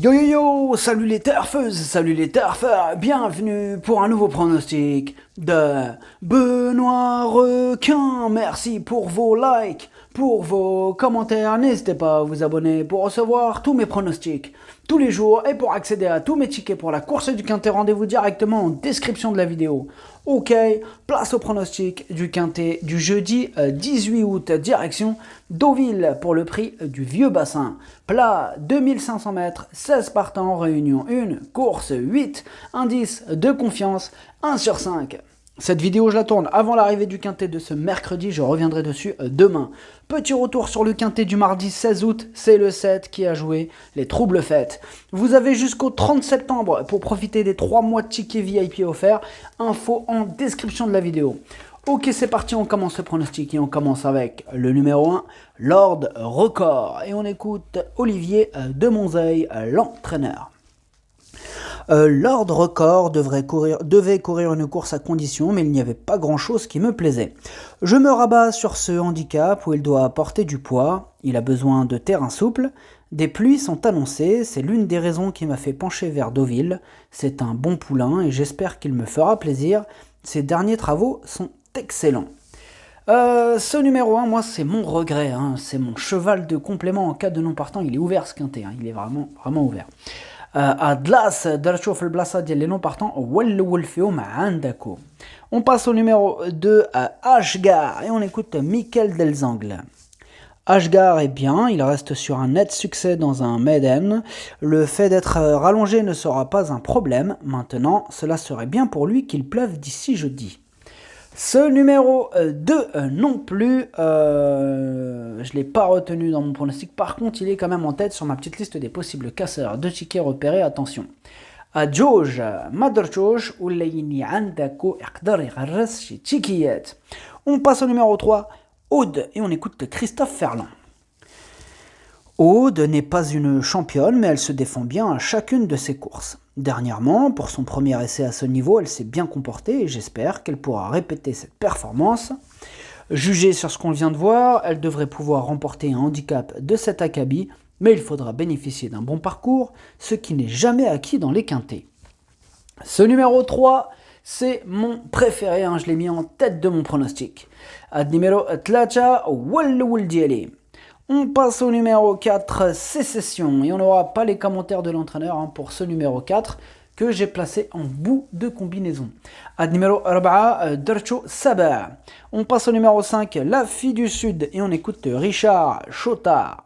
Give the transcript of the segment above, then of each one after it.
Yo yo yo, salut les turfeuses, salut les turfeurs, bienvenue pour un nouveau pronostic de Benoît Requin. Merci pour vos likes, pour vos commentaires, n'hésitez pas à vous abonner pour recevoir tous mes pronostics tous les jours et pour accéder à tous mes tickets pour la course du Quintet, rendez-vous directement en description de la vidéo. Ok, place au pronostic du Quintet du jeudi 18 août, direction Deauville pour le prix du Vieux Bassin. Plat 2500 mètres, 16 partants, réunion 1, course 8, indice de confiance 1 sur 5. Cette vidéo, je la tourne avant l'arrivée du Quintet de ce mercredi, je reviendrai dessus demain. Petit retour sur le Quintet du mardi 16 août, c'est le 7 qui a joué les troubles fêtes. Vous avez jusqu'au 30 septembre pour profiter des 3 mois de tickets VIP offerts. Info en description de la vidéo. Ok, c'est parti, on commence le pronostic et on commence avec le numéro 1, Lord Record. Et on écoute Olivier de Monzeil, l'entraîneur. Lord Record devait courir une course à condition, mais il n'y avait pas grand-chose qui me plaisait. Je me rabats sur ce handicap où il doit porter du poids, il a besoin de terrain souple, des pluies sont annoncées, c'est l'une des raisons qui m'a fait pencher vers Deauville. C'est un bon poulain et j'espère qu'il me fera plaisir, ses derniers travaux sont excellents. Ce numéro 1, moi c'est mon regret, c'est mon cheval de complément en cas de non partant, il est ouvert ce Quintet, il est vraiment ouvert. أدلاس درتو في البلاصة ديال لي نون بارتون ولول فيهم عندكو. On passe au numéro 2 à Ashgar et on écoute Michael Delzangle. Ashgar est bien, il reste sur un net succès dans un maiden. Le fait d'être rallongé ne sera pas un problème. Maintenant, cela serait bien pour lui qu'il pleuve d'ici jeudi. Ce numéro 2 non plus, je ne l'ai pas retenu dans mon pronostic. Par contre, il est quand même en tête sur ma petite liste des possibles casseurs de tickets repérés. Attention. جوج ما درتوش ولا يني عندكو يقدر يغرس شي تيكيات. On passe au numéro 3, Aude, et on écoute Christophe Ferland. Aude n'est pas une championne, mais elle se défend bien à chacune de ses courses. Dernièrement, pour son premier essai à ce niveau, elle s'est bien comportée et j'espère qu'elle pourra répéter cette performance. Jugée sur ce qu'on vient de voir, elle devrait pouvoir remporter un handicap de cet acabit, mais il faudra bénéficier d'un bon parcours, ce qui n'est jamais acquis dans les quintets. Ce numéro 3, c'est mon préféré, je l'ai mis en tête de mon pronostic. Ad numéro 3, Walloul Diali. On passe au numéro 4, Sécession, et on n'aura pas les commentaires de l'entraîneur pour ce numéro 4 que j'ai placé en bout de combinaison. Ad numéro 4, Dercho Saba. On passe au numéro 5, La Fille du Sud, et on écoute Richard Chotard.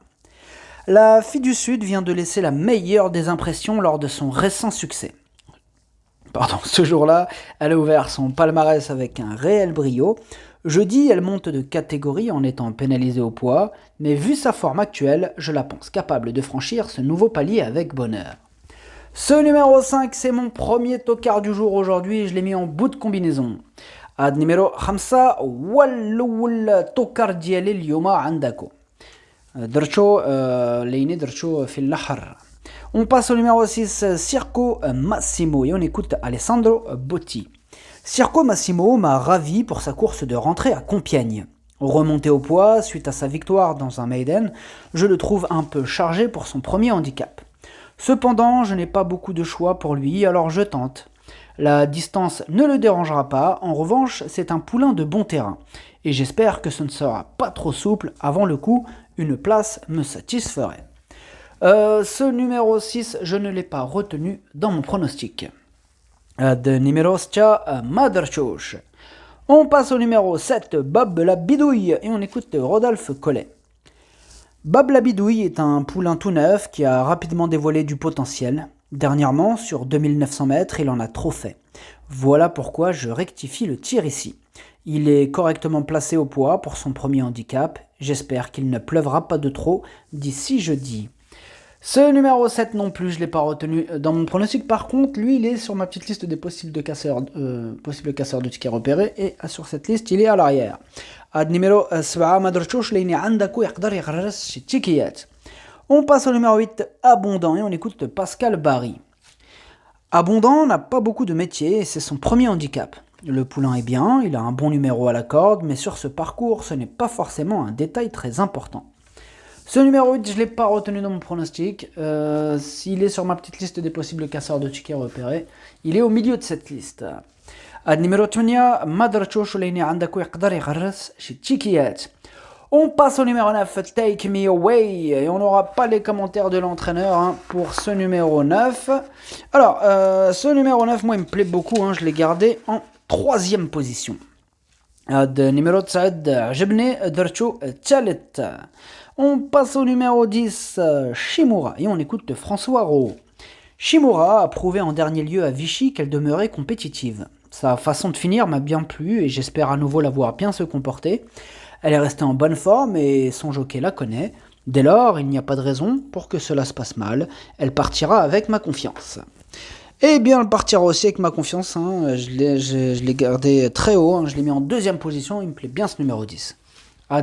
La Fille du Sud vient de laisser la meilleure des impressions lors de son récent succès. Ce jour-là, elle a ouvert son palmarès avec un réel brio. Jeudi, elle monte de catégorie en étant pénalisée au poids, mais vu sa forme actuelle, je la pense capable de franchir ce nouveau palier avec bonheur. Ce numéro 5, c'est mon premier tocard du jour aujourd'hui et je l'ai mis en bout de combinaison. Ad numéro 5, Walloul tokar ديالي اليوم عندكو. درتو ليني درتو في الأحر. On passe au numéro 6, Circo Massimo, et on écoute Alessandro Botti. Circo Massimo m'a ravi pour sa course de rentrée à Compiègne. Remonté au poids suite à sa victoire dans un maiden, je le trouve un peu chargé pour son premier handicap. Cependant, je n'ai pas beaucoup de choix pour lui, alors je tente. La distance ne le dérangera pas, en revanche, c'est un poulain de bon terrain. Et j'espère que ce ne sera pas trop souple, avant le coup, une place me satisferait. Ce numéro 6, je ne l'ai pas retenu dans mon pronostic. De numéro 7, Maderchouch. On passe au numéro 7, Bob la Bidouille, et on écoute Rodolphe Collet. Bob la Bidouille est un poulain tout neuf qui a rapidement dévoilé du potentiel. Dernièrement, sur 2900 mètres, il en a trop fait. Voilà pourquoi je rectifie le tir ici. Il est correctement placé au poids pour son premier handicap. J'espère qu'il ne pleuvra pas de trop d'ici jeudi. Ce numéro 7 non plus, je ne l'ai pas retenu dans mon pronostic. Par contre, lui, il est sur ma petite liste des possibles casseurs de tickets repérés. Et sur cette liste, il est à l'arrière. Ad numéro 7, Madrchouch, leyni عندكو يقدر يغرس شي تيكيات. On passe au numéro 8, Abondant, et on écoute Pascal Barry. Abondant n'a pas beaucoup de métier et c'est son premier handicap. Le poulain est bien, il a un bon numéro à la corde, mais sur ce parcours, ce n'est pas forcément un détail très important. Ce numéro 8, je ne l'ai pas retenu dans mon pronostic. S'il est sur ma petite liste des possibles casseurs de tickets repérés, il est au milieu de cette liste. Numéro 8, ما درتوش وليني عندك ويقدر يغرس شي تيكيات. On passe au numéro 9, Take Me Away, et on n'aura pas les commentaires de l'entraîneur pour ce numéro 9. Alors, ce numéro 9, moi, il me plaît beaucoup, je l'ai gardé en 3e position. Numéro 9, عجبني درتو الثالث. On passe au numéro 10, Shimura, et on écoute François Rowe. Shimura a prouvé en dernier lieu à Vichy qu'elle demeurait compétitive. Sa façon de finir m'a bien plu et j'espère à nouveau la voir bien se comporter. Elle est restée en bonne forme et son jockey la connaît. Dès lors, il n'y a pas de raison pour que cela se passe mal. Elle partira avec ma confiance. Eh bien, elle partira aussi avec ma confiance. Je l'ai gardé très haut. Je l'ai mis en 2e position. Il me plaît bien ce numéro 10.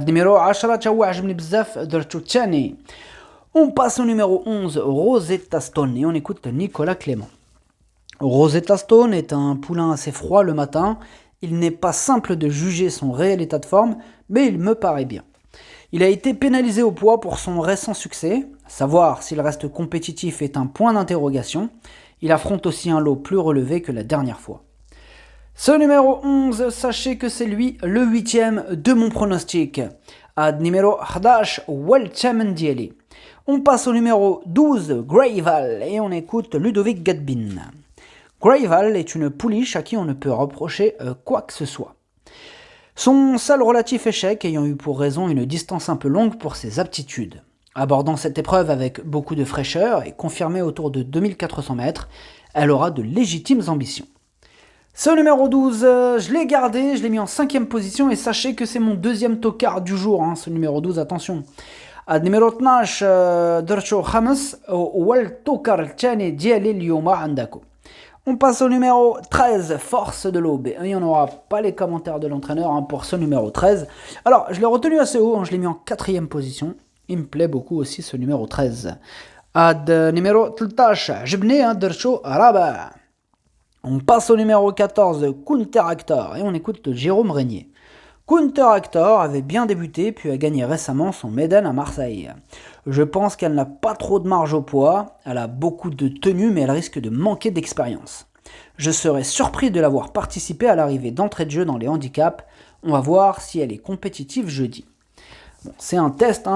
Numéro 10, تاهو عجبني بزاف درتو الثاني. On passe au numéro 11, Rosetta Stone, et on écoute Nicolas Clément. Rosetta Stone est un poulain assez froid le matin. Il n'est pas simple de juger son réel état de forme, mais il me paraît bien. Il a été pénalisé au poids pour son récent succès. Savoir s'il reste compétitif est un point d'interrogation. Il affronte aussi un lot plus relevé que la dernière fois. Ce numéro 11, sachez que c'est lui le 8e de mon pronostic. Numéro 11, Welchaman Dieli. On passe au numéro 12, Greyval, et on écoute Ludovic Gadbin. Greyval est une pouliche à qui on ne peut reprocher quoi que ce soit. Son seul relatif échec ayant eu pour raison une distance un peu longue pour ses aptitudes. Abordant cette épreuve avec beaucoup de fraîcheur et confirmée autour de 2400 mètres, elle aura de légitimes ambitions. Ce numéro 12, je l'ai gardé, je l'ai mis en 5e position et sachez que c'est mon 2e tocard du jour, ce numéro 12, attention. Numéro 12, درتو خامس والتوكر الثاني ديالي اليوم عندكم. On passe au numéro 13, Force de l'Aube. Et on n'aura pas les commentaires de l'entraîneur pour ce numéro 13. Alors, je l'ai retenu assez haut, je l'ai mis en 4e position. Il me plaît beaucoup aussi ce numéro 13. Numéro 13, عجبني درتو رابع. On passe au numéro 14, Counteractor, et on écoute Jérôme Régnier. Counteractor avait bien débuté puis a gagné récemment son Maiden à Marseille. Je pense qu'elle n'a pas trop de marge au poids, elle a beaucoup de tenue mais elle risque de manquer d'expérience. Je serais surpris de la voir participer à l'arrivée d'entrée de jeu dans les handicaps, on va voir si elle est compétitive jeudi. Bon, c'est un test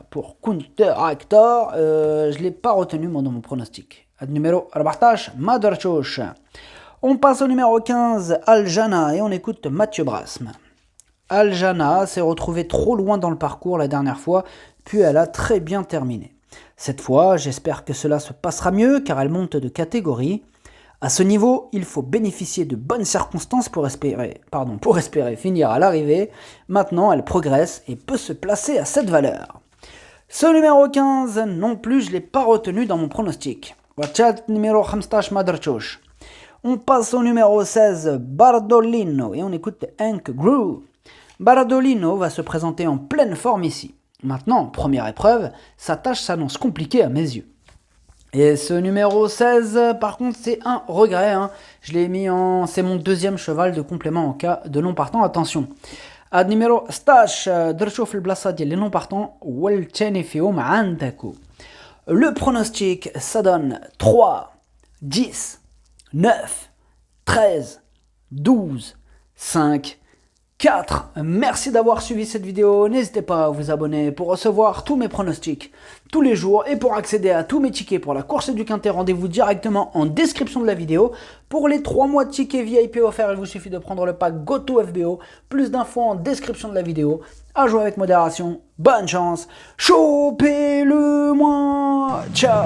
pour Counteractor, je ne l'ai pas retenu moi dans mon pronostic. Numéro 14, Maderchosh. On passe au numéro 15, Aljana, et on écoute Mathieu Brasme. Aljana s'est retrouvée trop loin dans le parcours la dernière fois, puis elle a très bien terminé. Cette fois, j'espère que cela se passera mieux car elle monte de catégorie. À ce niveau, il faut bénéficier de bonnes circonstances pour espérer finir à l'arrivée. Maintenant, elle progresse et peut se placer à cette valeur. Ce numéro 15, non plus, je ne l'ai pas retenu dans mon pronostic. Numéro 15, Maderchosh. On passe au numéro 16, Bardolino, et on écoute Hank Grew. Bardolino va se présenter en pleine forme ici. Maintenant, première épreuve, sa tâche s'annonce compliquée à mes yeux. Et ce numéro 16, par contre, c'est un regret. Je l'ai mis c'est mon 2e cheval de complément en cas de non partant. Attention. Numéro 16, درتو في البلاصة ديال les non partants والثاني فيهم عندكم. Le pronostic, ça donne 3, 10, 9, 13, 12, 5, 4. Merci d'avoir suivi cette vidéo. N'hésitez pas à vous abonner pour recevoir tous mes pronostics tous les jours et pour accéder à tous mes tickets pour la course du Quintet. Rendez-vous directement en description de la vidéo. Pour les 3 mois de tickets VIP offerts, il vous suffit de prendre le pack GoToFBO. Plus d'infos en description de la vidéo. À jouer avec modération. Bonne chance. Chopez-le moi. Ciao.